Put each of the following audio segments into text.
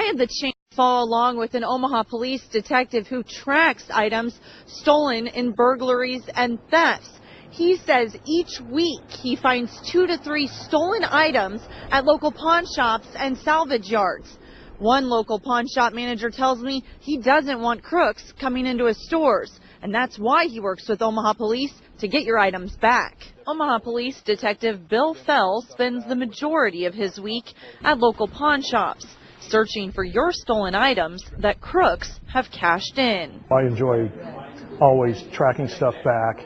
had the chance to follow along with an Omaha police detective who tracks items stolen in burglaries and thefts. He says each week he finds 2 to 3 stolen items at local pawn shops and salvage yards. One local pawn shop manager tells me he doesn't want crooks coming into his stores, and that's why he works with Omaha Police to get your items back. Omaha Police Detective Bill Fell spends the majority of his week at local pawn shops, searching for your stolen items that crooks have cashed in. I enjoy always tracking stuff back,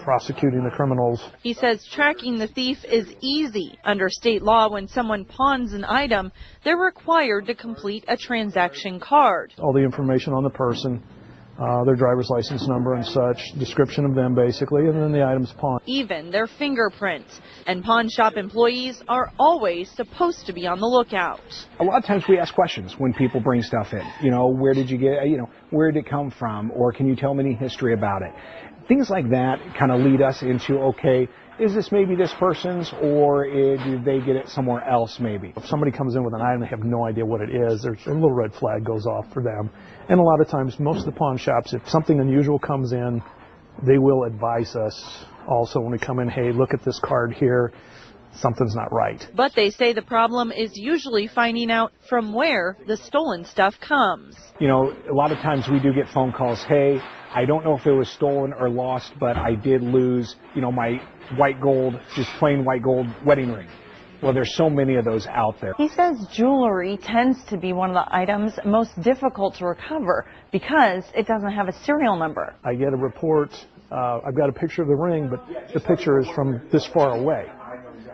prosecuting the criminals. He says tracking the thief is easy. Under state law, when someone pawns an item, they're required to complete a transaction card. All the information on the person, their driver's license number and such, description of them basically, and then the items pawned. Even their fingerprints. And pawn shop employees are always supposed to be on the lookout. A lot of times we ask questions when people bring stuff in. Where did you get, where did it come from? Or can you tell me any history about it? Things like that kind of lead us into, okay, is this maybe this person's, or did they get it somewhere else maybe? If somebody comes in with an item, they have no idea what it is, there's a little red flag goes off for them. And a lot of times, most of the pawn shops, if something unusual comes in, they will advise us also when we come in, hey, look at this card here, something's not right. But they say the problem is usually finding out from where the stolen stuff comes. A lot of times we do get phone calls, hey, I don't know if it was stolen or lost, but I did lose, my white gold, just plain white gold wedding ring. Well, there's so many of those out there. He says jewelry tends to be one of the items most difficult to recover because it doesn't have a serial number. I get a report, I've got a picture of the ring, but the picture is from this far away.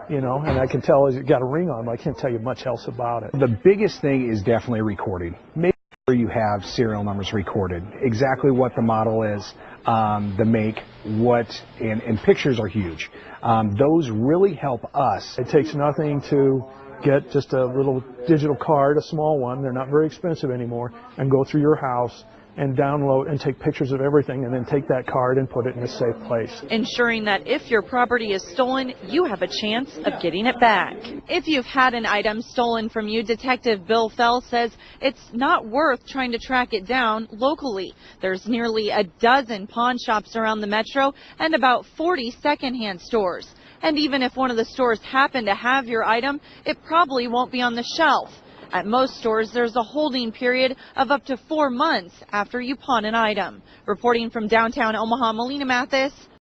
And I can tell it's got a ring on, but I can't tell you much else about it. The biggest thing is definitely recording. Make sure you have serial numbers recorded, exactly what the model is, the make, and pictures are huge. Those really help us. It takes nothing to get just a little digital card, a small one, they're not very expensive anymore, and go through your house and download and take pictures of everything and then take that card and put it in a safe place. Ensuring that if your property is stolen, you have a chance of getting it back. If you've had an item stolen from you, Detective Bill Fell says it's not worth trying to track it down locally. There's nearly a dozen pawn shops around the metro and about 40 secondhand stores. And even if one of the stores happen to have your item, it probably won't be on the shelf. At most stores, there's a holding period of up to 4 months after you pawn an item. Reporting from downtown Omaha, Melina Mathis,